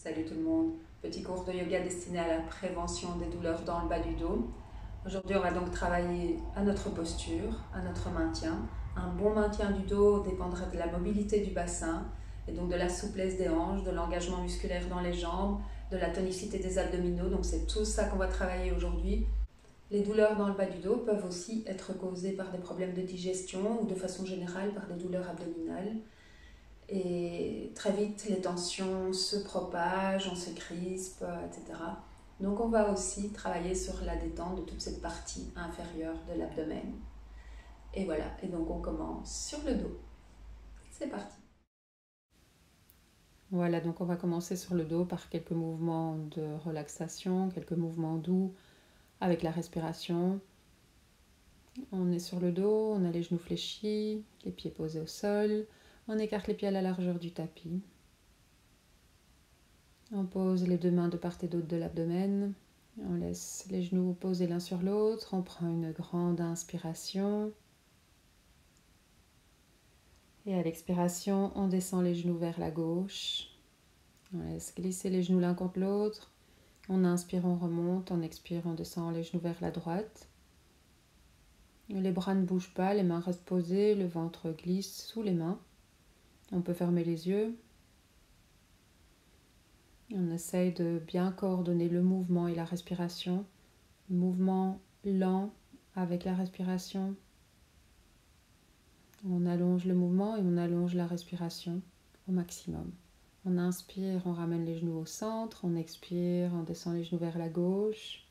Salut tout le monde, petit cours de yoga destiné à la prévention des douleurs dans le bas du dos. Aujourd'hui, on va donc travailler à notre posture, à notre maintien. Un bon maintien du dos dépendra de la mobilité du bassin et donc de la souplesse des hanches, de l'engagement musculaire dans les jambes, de la tonicité des abdominaux. Donc c'est tout ça qu'on va travailler aujourd'hui. Les douleurs dans le bas du dos peuvent aussi être causées par des problèmes de digestion ou de façon générale par des douleurs abdominales. Et très vite, les tensions se propagent, on se crispe, etc. Donc on va aussi travailler sur la détente de toute cette partie inférieure de l'abdomen. Et voilà, et donc on commence sur le dos. C'est parti. Voilà, donc on va commencer sur le dos par quelques mouvements de relaxation, quelques mouvements doux avec la respiration. On est sur le dos, on a les genoux fléchis, les pieds posés au sol. On écarte les pieds à la largeur du tapis. On pose les deux mains de part et d'autre de l'abdomen. On laisse les genoux posés l'un sur l'autre. On prend une grande inspiration. Et à l'expiration, on descend les genoux vers la gauche. On laisse glisser les genoux l'un contre l'autre. On inspire, on remonte. On expire, on descend les genoux vers la droite. Les bras ne bougent pas, les mains restent posées, le ventre glisse sous les mains. On peut fermer les yeux. On essaye de bien coordonner le mouvement et la respiration. Mouvement lent avec la respiration. On allonge le mouvement et on allonge la respiration au maximum. On inspire, on ramène les genoux au centre. On expire, on descend les genoux vers la gauche.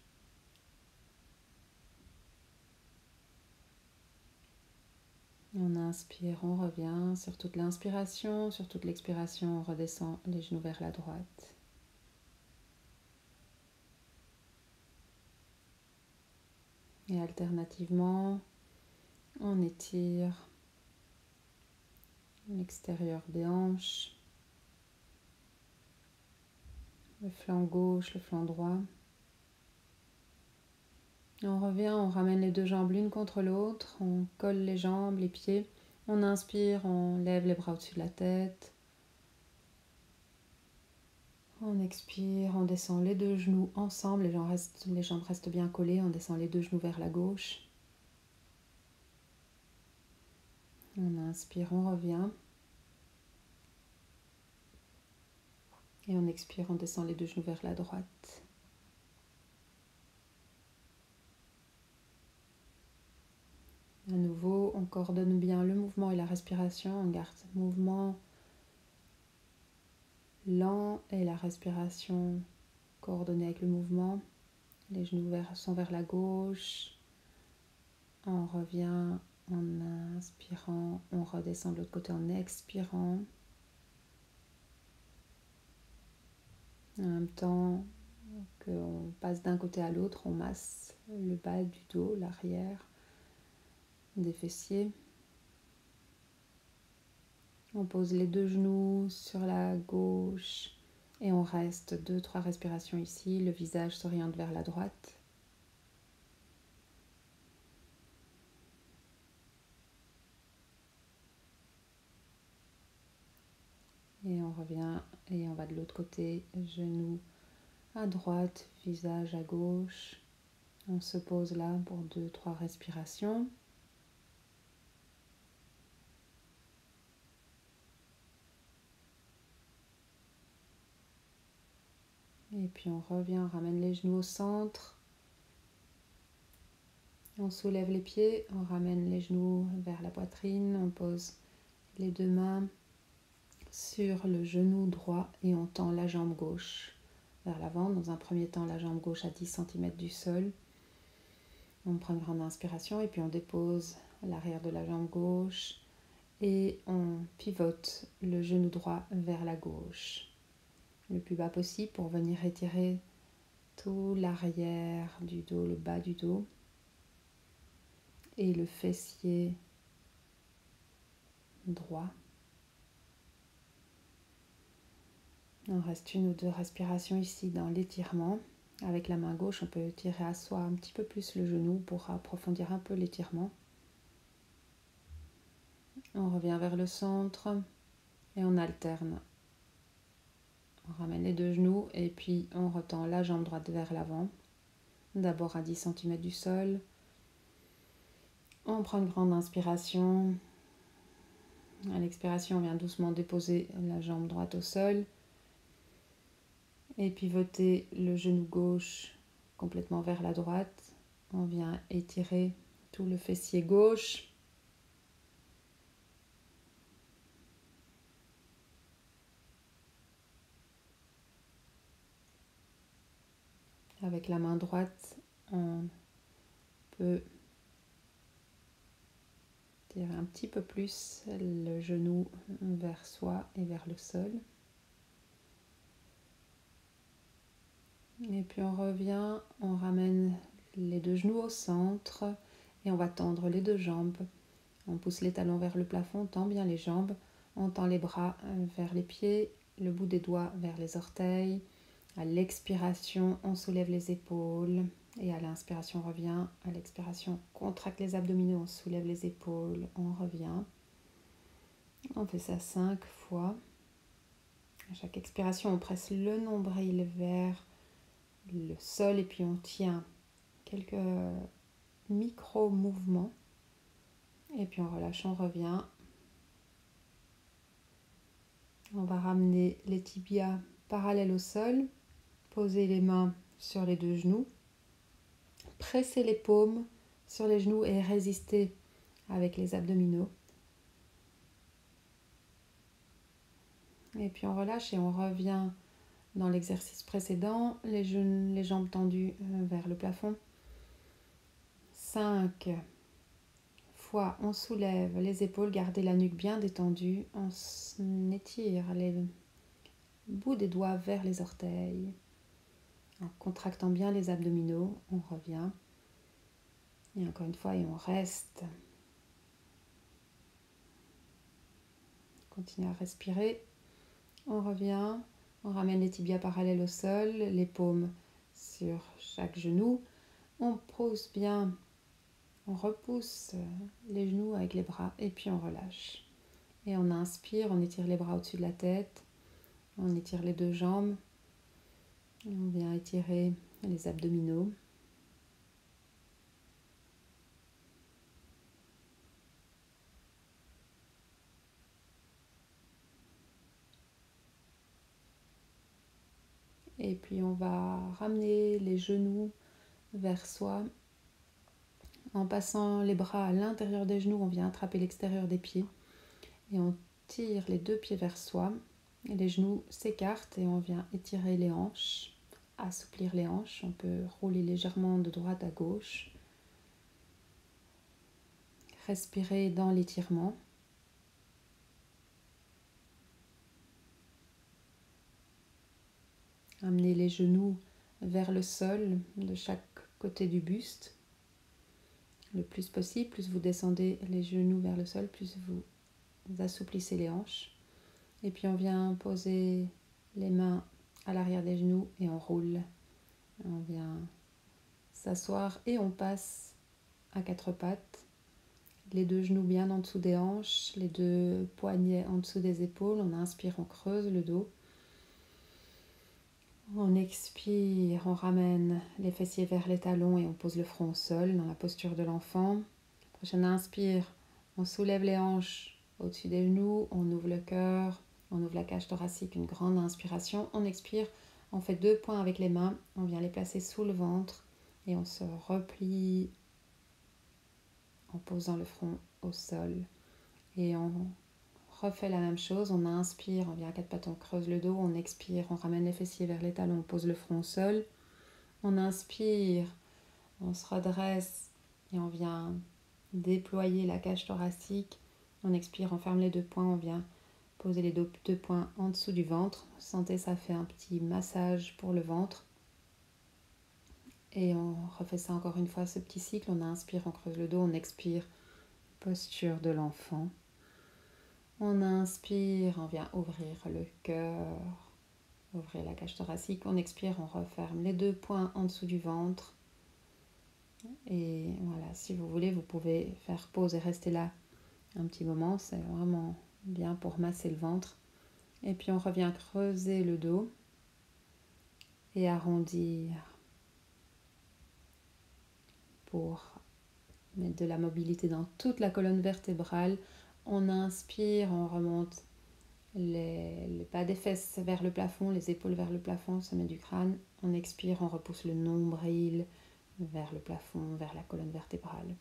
On inspire, on revient sur toute l'inspiration, sur toute l'expiration, on redescend les genoux vers la droite. Et alternativement, on étire l'extérieur des hanches, le flanc gauche, le flanc droit. Et on revient, on ramène les deux jambes l'une contre l'autre, on colle les jambes, les pieds. On inspire, on lève les bras au-dessus de la tête. On expire, on descend les deux genoux ensemble, les jambes restent bien collées, on descend les deux genoux vers la gauche. On inspire, on revient. Et on expire, on descend les deux genoux vers la droite. À nouveau, on coordonne bien le mouvement et la respiration. On garde le mouvement lent et la respiration coordonnée avec le mouvement. Les genoux sont vers la gauche. On revient en inspirant. On redescend de l'autre côté en expirant. En même temps qu'on passe d'un côté à l'autre, on masse le bas du dos, l'arrière des fessiers. On pose les deux genoux sur la gauche et on reste 2-3 respirations ici. Le visage s'oriente vers la droite. Et on revient et on va de l'autre côté, genoux à droite, visage à gauche. On se pose là pour 2-3 respirations. Et puis on revient, on ramène les genoux au centre. On soulève les pieds, on ramène les genoux vers la poitrine. On pose les deux mains sur le genou droit et on tend la jambe gauche vers l'avant. Dans un premier temps, la jambe gauche à 10 cm du sol. On prend une grande inspiration et puis on dépose l'arrière de la jambe gauche et on pivote le genou droit vers la gauche le plus bas possible pour venir étirer tout l'arrière du dos, le bas du dos et le fessier droit. On reste une ou deux respirations ici dans l'étirement. Avec la main gauche, on peut tirer à soi un petit peu plus le genou pour approfondir un peu l'étirement. On revient vers le centre et on alterne On ramène les deux genoux et puis on retend la jambe droite vers l'avant. D'abord à 10 cm du sol. On prend une grande inspiration. À l'expiration, on vient doucement déposer la jambe droite au sol. Et pivoter le genou gauche complètement vers la droite. On vient étirer tout le fessier gauche. Avec la main droite, on peut tirer un petit peu plus le genou vers soi et vers le sol. Et puis on revient, on ramène les deux genoux au centre et on va tendre les deux jambes. On pousse les talons vers le plafond, on tend bien les jambes, on tend les bras vers les pieds, le bout des doigts vers les orteils. À l'expiration, on soulève les épaules et à l'inspiration, on revient. À l'expiration, on contracte les abdominaux, on soulève les épaules, on revient. On fait ça 5 fois. À chaque expiration, on presse le nombril vers le sol et puis on tient quelques micro-mouvements. Et puis on relâche, on revient. On va ramener les tibias parallèles au sol, poser les mains sur les deux genoux, presser les paumes sur les genoux et résister avec les abdominaux. Et puis on relâche et on revient dans l'exercice précédent, les jambes tendues vers le plafond. 5 fois, on soulève les épaules, gardez la nuque bien détendue, on étire les bouts des doigts vers les orteils. En contractant bien les abdominaux, on revient. Et encore une fois, et on reste. Continue à respirer. On revient. On ramène les tibias parallèles au sol, les paumes sur chaque genou. On pose bien. On repousse les genoux avec les bras et puis on relâche. Et on inspire, on étire les bras au-dessus de la tête. On étire les deux jambes. Et on vient étirer les abdominaux. Et puis on va ramener les genoux vers soi. En passant les bras à l'intérieur des genoux, on vient attraper l'extérieur des pieds. Et on tire les deux pieds vers soi. Et les genoux s'écartent et on vient étirer les hanches, assouplir les hanches. On peut rouler légèrement de droite à gauche. Respirer dans l'étirement. Amener les genoux vers le sol de chaque côté du buste. Le plus possible, plus vous descendez les genoux vers le sol, plus vous assouplissez les hanches. Et puis on vient poser les mains à l'arrière des genoux et on roule. On vient s'asseoir et on passe à quatre pattes. Les deux genoux bien en dessous des hanches, les deux poignets en dessous des épaules. On inspire, on creuse le dos. On expire, on ramène les fessiers vers les talons et on pose le front au sol dans la posture de l'enfant. Prochaine inspire, on soulève les hanches au-dessus des genoux, on ouvre le cœur, on ouvre la cage thoracique, une grande inspiration. On expire, on fait 2 points avec les mains, on vient les placer sous le ventre et on se replie en posant le front au sol. Et on refait la même chose, on inspire, on vient à quatre pattes, on creuse le dos, on expire, on ramène les fessiers vers les talons, on pose le front au sol. On inspire, on se redresse et on vient déployer la cage thoracique. On expire, on ferme les 2 poings, on vient poser les 2 poings en dessous du ventre. Sentez, ça fait un petit massage pour le ventre. Et on refait ça encore une fois, ce petit cycle. On inspire, on creuse le dos, on expire, posture de l'enfant. On inspire, on vient ouvrir le cœur, ouvrir la cage thoracique. On expire, on referme les 2 poings en dessous du ventre. Et voilà, si vous voulez, vous pouvez faire pause et rester là un petit moment. C'est vraiment bien pour masser le ventre. Et puis on revient creuser le dos. et arrondir pour mettre de la mobilité dans toute la colonne vertébrale. On inspire, on remonte les bas des fesses vers le plafond, les épaules vers le plafond, le sommet du crâne. On expire, on repousse le nombril vers le plafond, vers la colonne vertébrale.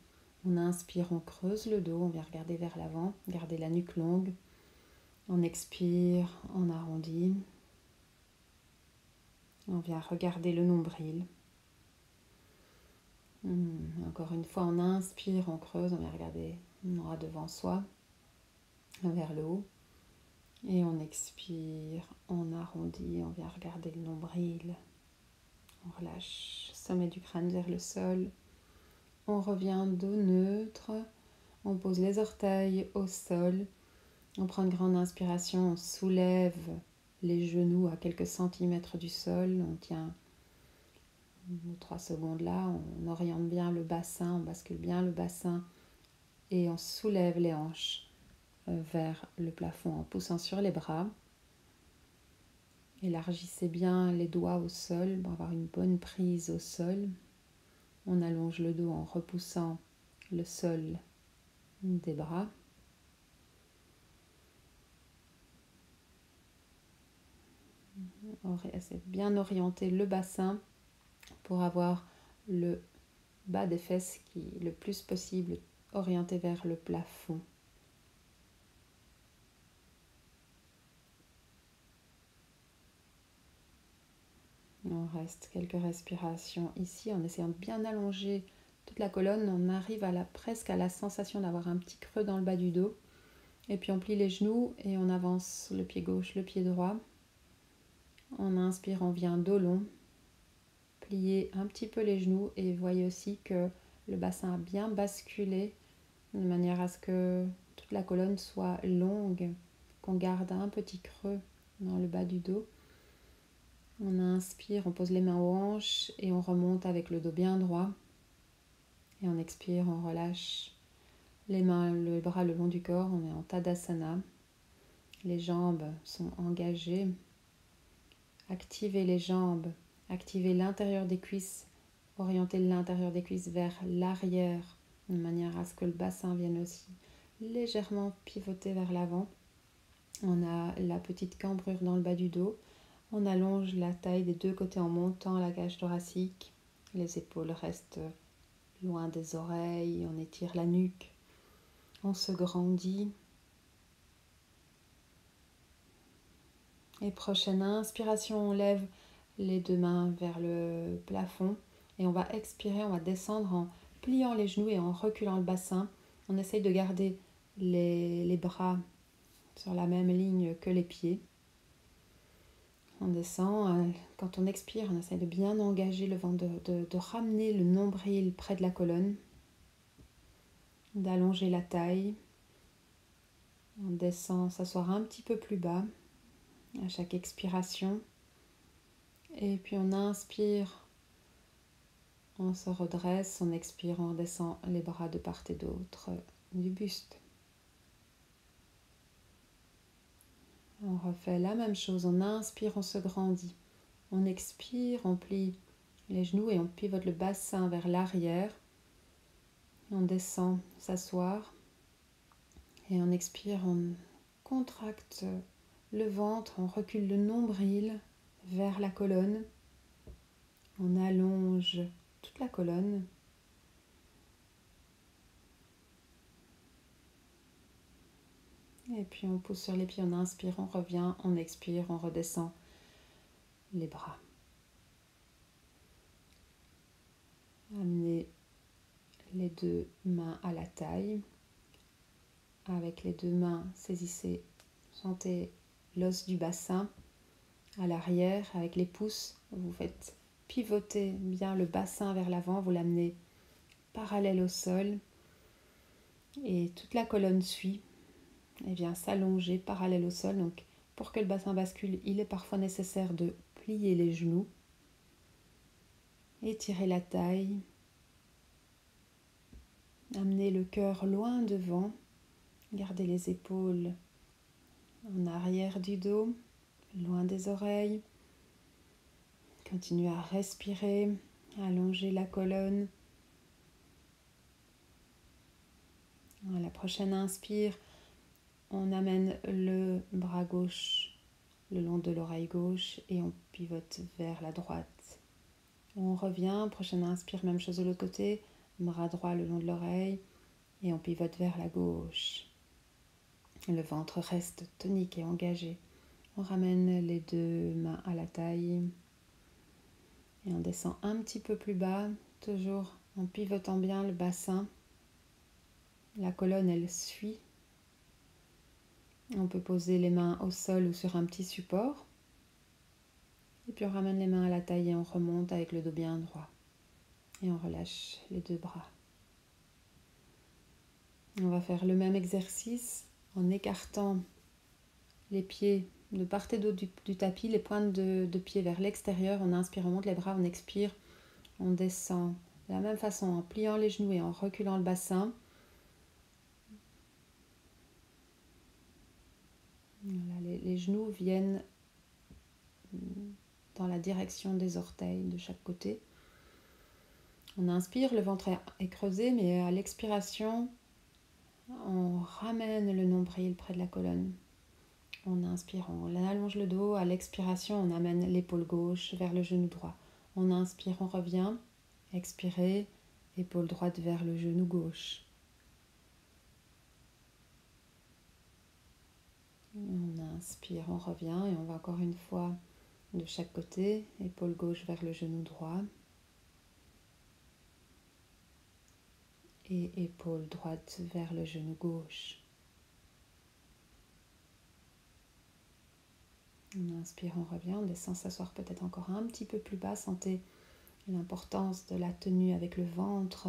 On inspire, on creuse le dos, on vient regarder vers l'avant, garder la nuque longue. On expire, on arrondit. On vient regarder le nombril. Encore une fois, on inspire, on creuse, on vient regarder droit devant soi, vers le haut. Et on expire, on arrondit, on vient regarder le nombril. On relâche, sommet du crâne vers le sol. On revient dos neutre. On pose les orteils au sol. On prend une grande inspiration, on soulève les genoux à quelques centimètres du sol. On tient 3 secondes là. On oriente bien le bassin, on bascule bien le bassin. Et on soulève les hanches vers le plafond en poussant sur les bras. Élargissez bien les doigts au sol pour avoir une bonne prise au sol. On allonge le dos en repoussant le sol des bras. Essayez de bien orienter le bassin pour avoir le bas des fesses qui est le plus possible orienté vers le plafond. On reste quelques respirations ici en essayant de bien allonger toute la colonne. On arrive presque à la sensation d'avoir un petit creux dans le bas du dos. Et puis on plie les genoux et on avance le pied gauche, le pied droit. On inspire, on vient dos long. Pliez un petit peu les genoux et voyez aussi que le bassin a bien basculé de manière à ce que toute la colonne soit longue, qu'on garde un petit creux dans le bas du dos. On inspire, on pose les mains aux hanches et on remonte avec le dos bien droit. Et on expire, on relâche les mains, les bras le long du corps. On est en Tadasana. Les jambes sont engagées. Activez les jambes, activez l'intérieur des cuisses, orientez l'intérieur des cuisses vers l'arrière, de manière à ce que le bassin vienne aussi légèrement pivoter vers l'avant. On a la petite cambrure dans le bas du dos. On allonge la taille des deux côtés en montant la cage thoracique. Les épaules restent loin des oreilles. On étire la nuque. On se grandit. Et prochaine inspiration, on lève les deux mains vers le plafond. Et on va expirer, on va descendre en pliant les genoux et en reculant le bassin. On essaye de garder les bras sur la même ligne que les pieds. On descend, quand on expire, on essaie de bien engager le ventre, de ramener le nombril près de la colonne, d'allonger la taille. On descend, s'asseoir un petit peu plus bas à chaque expiration. Et puis on inspire, on se redresse, on expire, on descend les bras de part et d'autre du buste. On refait la même chose, on inspire, on se grandit. On expire, on plie les genoux et on pivote le bassin vers l'arrière. On descend, s'asseoir. Et on expire, on contracte le ventre, on recule le nombril vers la colonne. On allonge toute la colonne. Et puis on pousse sur les pieds, on inspire, on revient, on expire, on redescend les bras. Amenez les deux mains à la taille. Avec les deux mains, saisissez, sentez l'os du bassin à l'arrière. Avec les pouces, vous faites pivoter bien le bassin vers l'avant, vous l'amenez parallèle au sol. Et toute la colonne suit et vient s'allonger parallèle au sol. Donc, pour que le bassin bascule, il est parfois nécessaire de plier les genoux, étirer la taille, amener le cœur loin devant, garder les épaules en arrière du dos, loin des oreilles. Continue à respirer, à allonger la colonne. À la prochaine inspire, on amène le bras gauche le long de l'oreille gauche et on pivote vers la droite. On revient, prochaine inspire, même chose de l'autre côté, bras droit le long de l'oreille et on pivote vers la gauche. Le ventre reste tonique et engagé. On ramène les deux mains à la taille et on descend un petit peu plus bas, toujours en pivotant bien le bassin. La colonne, elle suit. On peut poser les mains au sol ou sur un petit support. Et puis on ramène les mains à la taille et on remonte avec le dos bien droit. Et on relâche les deux bras. On va faire le même exercice en écartant les pieds de part et d'autre du tapis, les pointes de pied vers l'extérieur. On inspire, on monte les bras, on expire, on descend de la même façon en pliant les genoux et en reculant le bassin. Voilà, les genoux viennent dans la direction des orteils de chaque côté. On inspire, le ventre est creusé, mais à l'expiration, on ramène le nombril près de la colonne. On inspire, on allonge le dos. À l'expiration, on amène l'épaule gauche vers le genou droit. On inspire, on revient. Expirez, épaule droite vers le genou gauche. On inspire, on revient et on va encore une fois de chaque côté. Épaule gauche vers le genou droit. Et épaule droite vers le genou gauche. On inspire, on revient, on descend s'asseoir peut-être encore un petit peu plus bas. Sentez l'importance de la tenue avec le ventre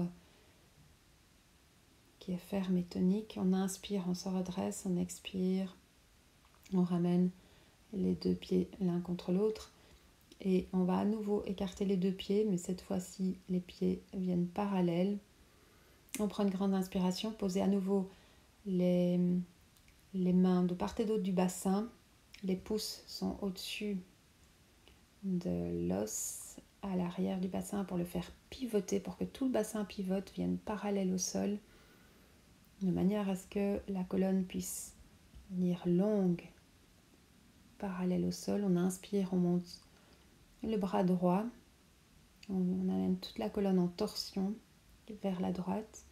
qui est ferme et tonique. On inspire, on se redresse, on expire, on ramène les deux pieds l'un contre l'autre et on va à nouveau écarter les deux pieds, mais cette fois-ci les pieds viennent parallèles. On prend une grande inspiration, posez à nouveau les mains de part et d'autre du bassin. Les pouces sont au-dessus de l'os à l'arrière du bassin pour le faire pivoter, pour que tout le bassin pivote, vienne parallèle au sol, de manière à ce que la colonne puisse venir longue, parallèle au sol. On inspire, on monte le bras droit, on amène toute la colonne en torsion vers la droite.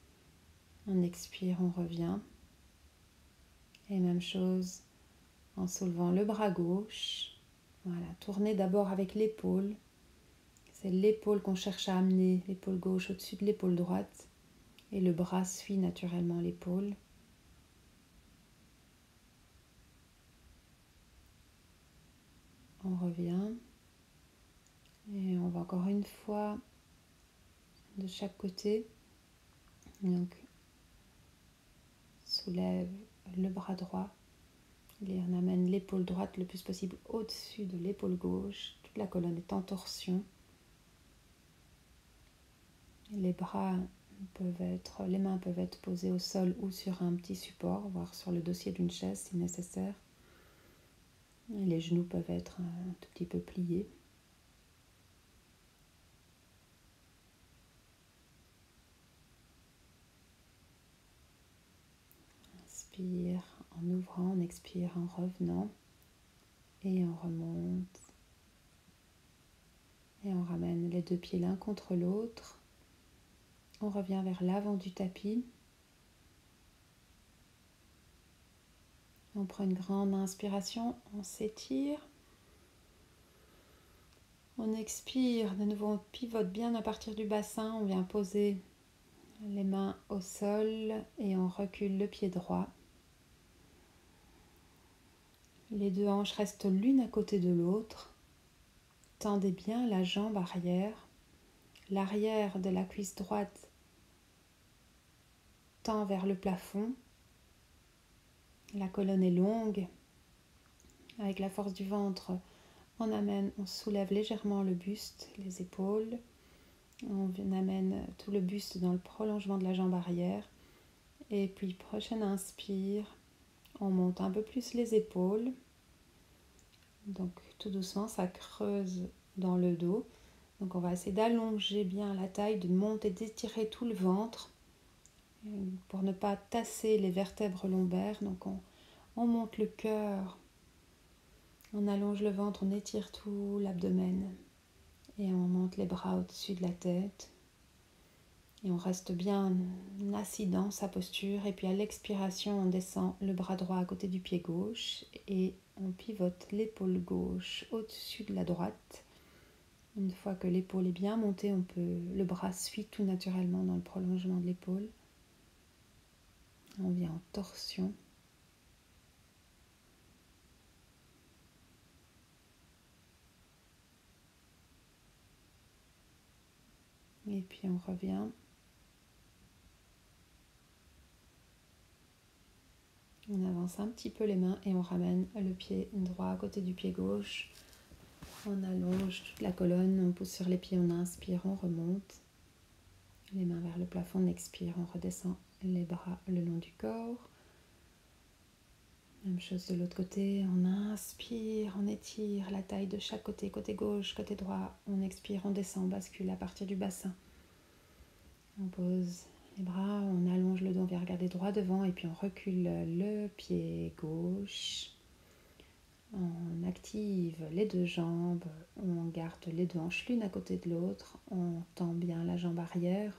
On expire, on revient. Et même chose en soulevant le bras gauche. Voilà, tournez d'abord avec l'épaule. C'est l'épaule qu'on cherche à amener, l'épaule gauche au-dessus de l'épaule droite. Et le bras suit naturellement l'épaule. On revient. Et on va encore une fois de chaque côté. Donc, soulève le bras droit. Et on amène l'épaule droite le plus possible au-dessus de l'épaule gauche. Toute la colonne est en torsion. Les mains peuvent être posées au sol ou sur un petit support, voire sur le dossier d'une chaise si nécessaire. Et les genoux peuvent être un tout petit peu pliés. Inspire en ouvrant, on expire en revenant. Et on remonte. Et on ramène les deux pieds l'un contre l'autre. On revient vers l'avant du tapis. On prend une grande inspiration, on s'étire. On expire, de nouveau on pivote bien à partir du bassin. On vient poser les mains au sol et on recule le pied droit. Les deux hanches restent l'une à côté de l'autre. Tendez bien la jambe arrière. L'arrière de la cuisse droite tend vers le plafond. La colonne est longue. Avec la force du ventre, on soulève légèrement le buste, les épaules. On amène tout le buste dans le prolongement de la jambe arrière. Et puis, prochaine inspire, on monte un peu plus les épaules. Donc, tout doucement, ça creuse dans le dos. Donc on va essayer d'allonger bien la taille, de monter, d'étirer tout le ventre pour ne pas tasser les vertèbres lombaires. Donc on monte le cœur, on allonge le ventre, on étire tout l'abdomen et on monte les bras au-dessus de la tête. Et on reste bien assis dans sa posture. Et puis à l'expiration, on descend le bras droit à côté du pied gauche et on pivote l'épaule gauche au-dessus de la droite. Une fois que l'épaule est bien montée, le bras suit tout naturellement dans le prolongement de l'épaule. On vient en torsion. Et puis on revient. On avance un petit peu les mains et on ramène le pied droit à côté du pied gauche. On allonge toute la colonne, on pousse sur les pieds, on inspire, on remonte. Les mains vers le plafond, on expire, on redescend les bras le long du corps. Même chose de l'autre côté, on inspire, on étire la taille de chaque côté, côté gauche, côté droit. On expire, on descend, on bascule à partir du bassin. On pose les bras, on allonge le dos, on vient regarder droit devant et puis on recule le pied gauche. On active les deux jambes, on garde les deux hanches l'une à côté de l'autre, on tend bien la jambe arrière.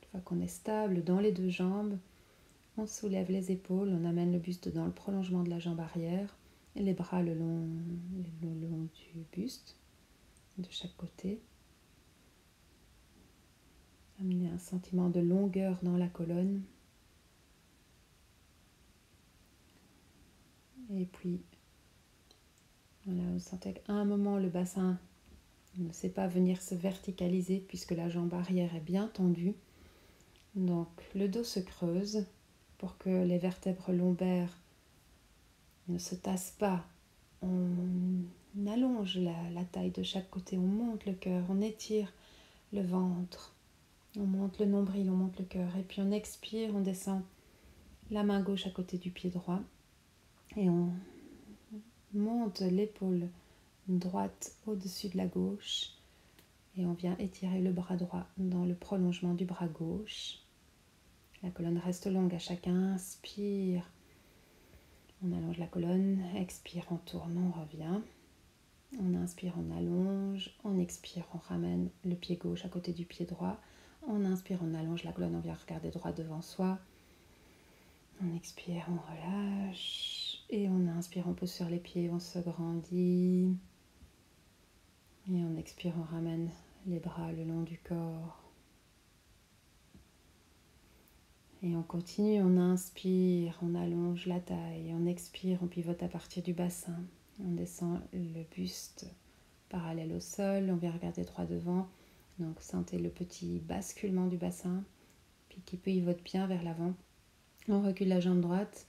Une fois qu'on est stable dans les deux jambes, on soulève les épaules, on amène le buste dans le prolongement de la jambe arrière et les bras le long du buste, de chaque côté. Amener un sentiment de longueur dans la colonne. Et puis, voilà, vous sentez qu'à un moment, le bassin ne sait pas venir se verticaliser puisque la jambe arrière est bien tendue. Donc, le dos se creuse pour que les vertèbres lombaires ne se tassent pas. On allonge la taille de chaque côté, on monte le cœur, on étire le ventre, on monte le nombril, on monte le cœur. Et puis on expire, on descend la main gauche à côté du pied droit et on monte l'épaule droite au-dessus de la gauche et on vient étirer le bras droit dans le prolongement du bras gauche. La colonne reste longue à chaque inspire. On allonge la colonne, expire, on tourne, on revient. On inspire, on allonge, on expire, on ramène le pied gauche à côté du pied droit. On inspire, on allonge la colonne, on vient regarder droit devant soi. On expire, on relâche. Et on inspire, on pose sur les pieds, on se grandit. Et on expire, on ramène les bras le long du corps. Et on continue, on inspire, on allonge la taille, on expire, on pivote à partir du bassin. On descend le buste parallèle au sol, on vient regarder droit devant. Donc sentez le petit basculement du bassin, puis qui pivote bien vers l'avant. On recule la jambe droite,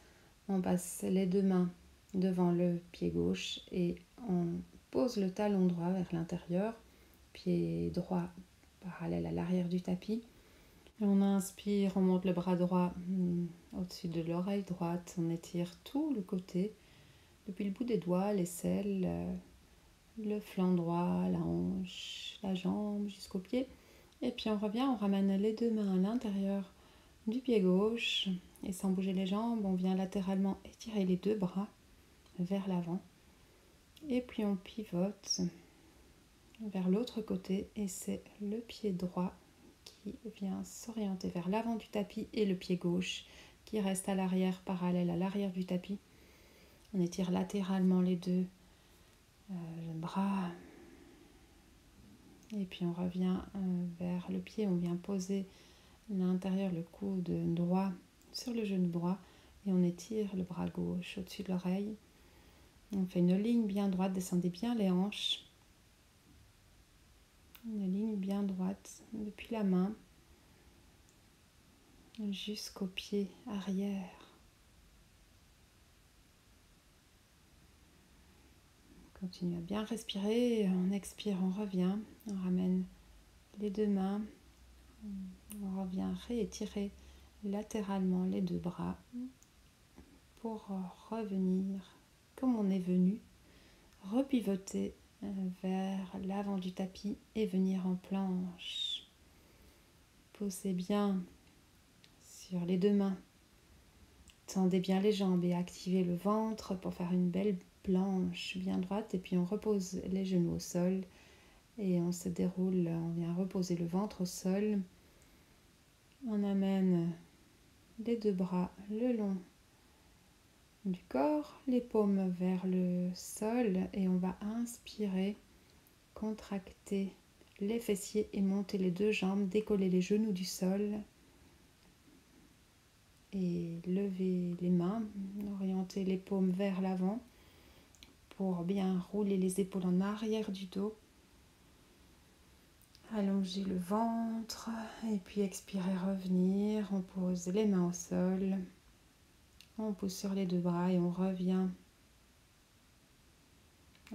on passe les deux mains devant le pied gauche et on pose le talon droit vers l'intérieur, pied droit parallèle à l'arrière du tapis. Et on inspire, on monte le bras droit au-dessus de l'oreille droite, on étire tout le côté, depuis le bout des doigts, l'aisselle, le flanc droit, la hanche, la jambe jusqu'au pied. Et puis on revient, on ramène les deux mains à l'intérieur du pied gauche et sans bouger les jambes, on vient latéralement étirer les deux bras vers l'avant. Et puis on pivote vers l'autre côté et c'est le pied droit qui vient s'orienter vers l'avant du tapis et le pied gauche qui reste à l'arrière, parallèle à l'arrière du tapis. On étire latéralement les deux bras et puis on revient vers le pied, on vient poser l'intérieur, le coude droit sur le genou droit et on étire le bras gauche au-dessus de l'oreille. On fait une ligne bien droite, descendez bien les hanches. Une ligne bien droite depuis la main jusqu'au pied arrière. On continue à bien respirer, on expire, on revient, on ramène les deux mains, on revient réétirer latéralement les deux bras pour revenir comme on est venu repivoter vers l'avant du tapis et venir en planche. Posez bien sur les deux mains. Tendez bien les jambes et activez le ventre pour faire une belle planche bien droite. Et puis on repose les genoux au sol et on se déroule. On vient reposer le ventre au sol. On amène les deux bras le long du corps, les paumes vers le sol et on va inspirer, contracter les fessiers et monter les deux jambes, décoller les genoux du sol et lever les mains, orienter les paumes vers l'avant pour bien rouler les épaules en arrière du dos. Allonger le ventre et puis expirer, revenir. On pose les mains au sol. On pousse sur les deux bras et on revient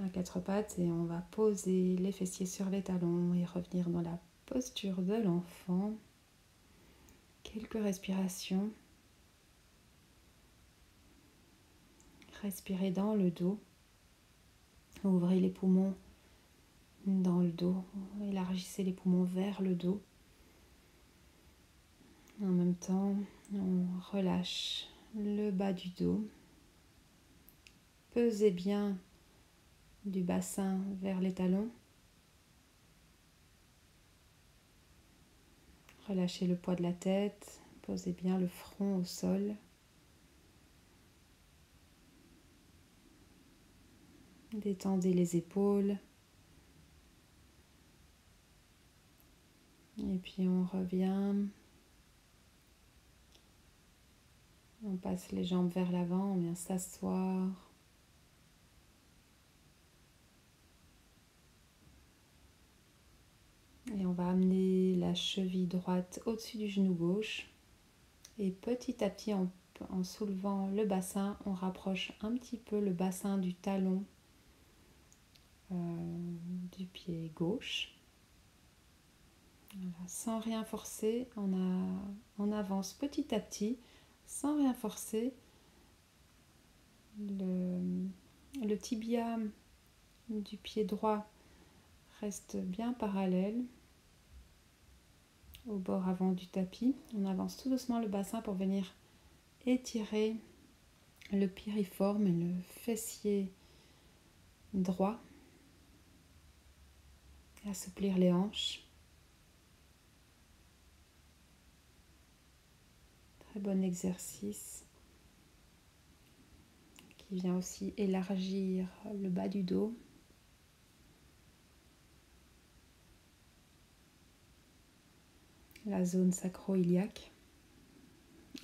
à quatre pattes et on va poser les fessiers sur les talons et revenir dans la posture de l'enfant. Quelques respirations. Respirez dans le dos. Ouvrez les poumons dans le dos. Élargissez les poumons vers le dos. En même temps, on relâche le bas du dos. Pesez bien du bassin vers les talons. Relâchez le poids de la tête. Posez bien le front au sol. Détendez les épaules. Et puis on revient. On passe les jambes vers l'avant, on vient s'asseoir. Et on va amener la cheville droite au-dessus du genou gauche. Et petit à petit, en soulevant le bassin, on rapproche un petit peu le bassin du talon du pied gauche. Voilà. Sans rien forcer, on avance petit à petit, sans rien forcer. Le tibia du pied droit reste bien parallèle au bord avant du tapis. On avance tout doucement le bassin pour venir étirer le piriforme et le fessier droit. Assouplir les hanches. Très bon exercice qui vient aussi élargir le bas du dos. La zone sacro-iliaque.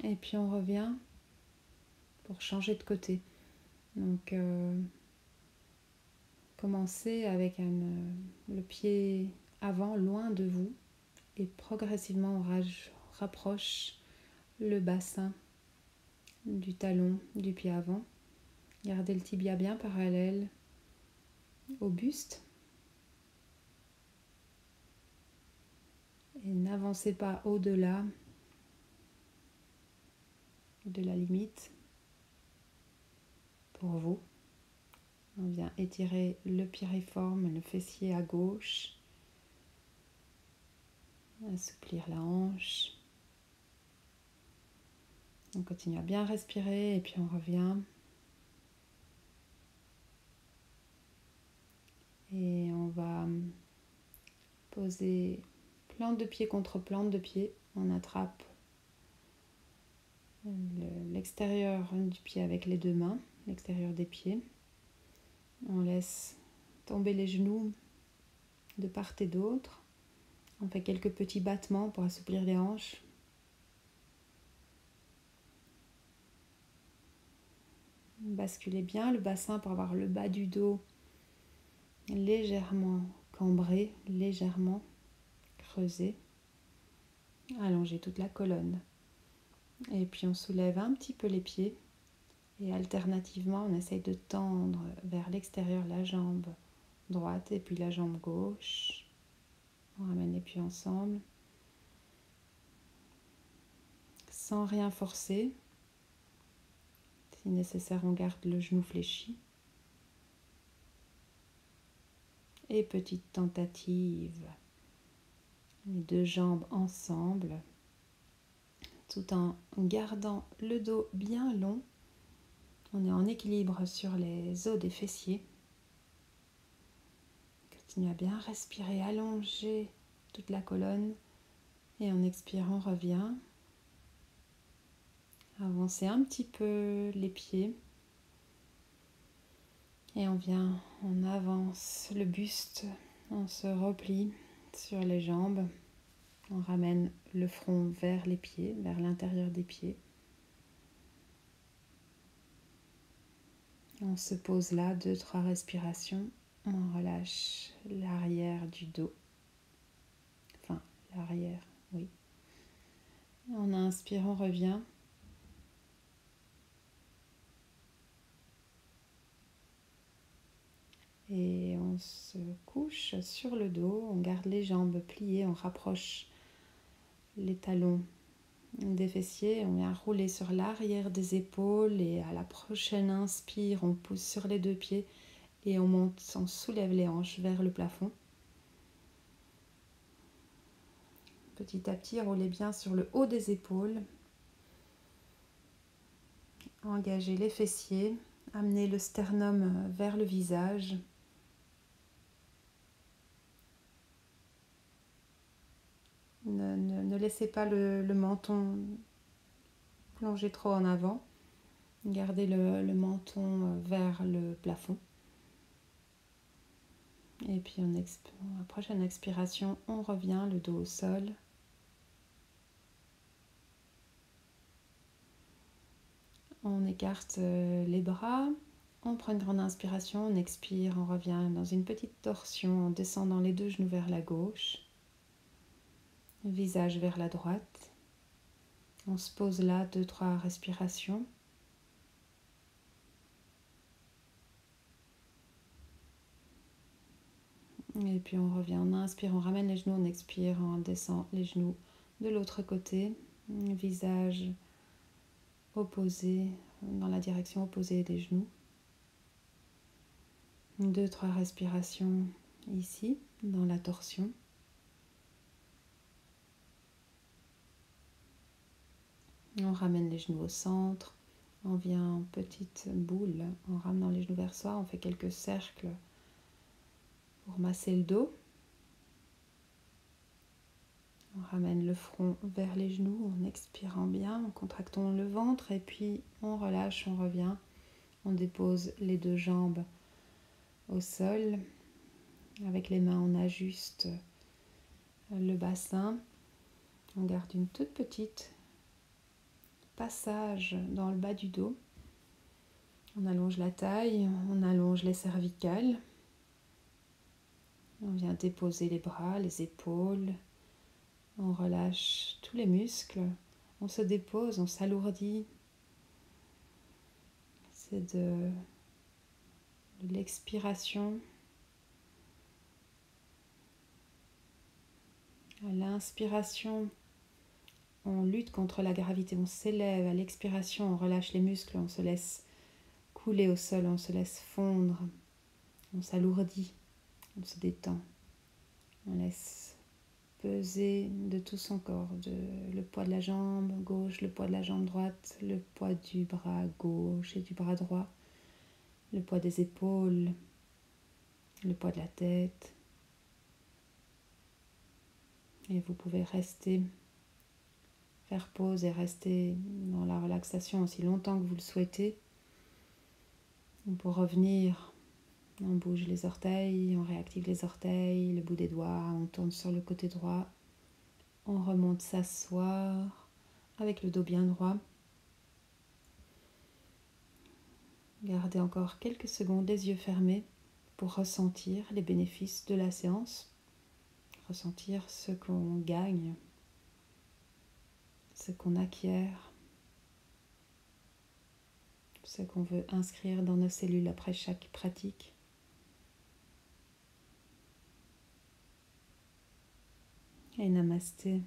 Et puis on revient pour changer de côté. Donc commencez avec le pied avant loin de vous et progressivement on rapproche le bassin du talon du pied avant. Gardez le tibia bien parallèle au buste. Et n'avancez pas au-delà de la limite pour vous. On vient étirer le piriforme, le fessier à gauche. Assouplir la hanche. On continue à bien respirer et puis on revient. Et on va poser plante de pied contre plante de pied. On attrape l'extérieur du pied avec les deux mains, l'extérieur des pieds. On laisse tomber les genoux de part et d'autre. On fait quelques petits battements pour assouplir les hanches. Basculez bien le bassin pour avoir le bas du dos légèrement cambré, légèrement creusé. Allongez toute la colonne. Et puis on soulève un petit peu les pieds. Et alternativement, on essaye de tendre vers l'extérieur la jambe droite et puis la jambe gauche. On ramène les pieds ensemble. Sans rien forcer. Si nécessaire, on garde le genou fléchi. Et petite tentative. Les deux jambes ensemble, tout en gardant le dos bien long. On est en équilibre sur les os des fessiers. Continue à bien respirer, allonger toute la colonne. Et en expirant, revient. Avancez un petit peu les pieds. Et on avance le buste, on se replie sur les jambes. On ramène le front vers les pieds, vers l'intérieur des pieds. On se pose là, 2-3 respirations. On relâche l'arrière du dos. Enfin, l'arrière, oui. On inspire, on revient. Et on se couche sur le dos. On garde les jambes pliées. On rapproche les talons des fessiers. On vient rouler sur l'arrière des épaules. Et à la prochaine inspire, on pousse sur les deux pieds. Et on monte, on soulève les hanches vers le plafond. Petit à petit, roulez bien sur le haut des épaules. Engagez les fessiers. Amenez le sternum vers le visage. Ne laissez pas le menton plonger trop en avant. Gardez le menton vers le plafond. Et puis, à la prochaine expiration, on revient, le dos au sol. On écarte les bras. On prend une grande inspiration, on expire, on revient dans une petite torsion en descendant les deux genoux vers la gauche. Visage vers la droite. On se pose là, 2-3 respirations. Et puis on revient, on inspire, on ramène les genoux, on expire, on descend les genoux de l'autre côté. Visage opposé, dans la direction opposée des genoux. 2-3 respirations ici, dans la torsion. On ramène les genoux au centre. On vient en petite boule en ramenant les genoux vers soi. On fait quelques cercles pour masser le dos. On ramène le front vers les genoux en expirant bien, en contractant le ventre et puis on relâche, on revient. On dépose les deux jambes au sol. Avec les mains, on ajuste le bassin. On garde une toute petite passage dans le bas du dos. On allonge la taille, on allonge les cervicales. On vient déposer les bras, les épaules. On relâche tous les muscles. On se dépose, on s'alourdit. C'est de l'expiration. À l'inspiration, on lutte contre la gravité, on s'élève. À l'expiration, on relâche les muscles, on se laisse couler au sol, on se laisse fondre. On s'alourdit, on se détend. On laisse peser de tout son corps, le poids de la jambe gauche, le poids de la jambe droite, le poids du bras gauche et du bras droit, le poids des épaules, le poids de la tête. Et vous pouvez rester, faire pause et rester dans la relaxation aussi longtemps que vous le souhaitez. Pour revenir, on bouge les orteils, on réactive les orteils, le bout des doigts, on tourne sur le côté droit. On remonte s'asseoir avec le dos bien droit. Gardez encore quelques secondes les yeux fermés pour ressentir les bénéfices de la séance. Ressentir ce qu'on gagne, ce qu'on acquiert, ce qu'on veut inscrire dans nos cellules après chaque pratique. Et namasté.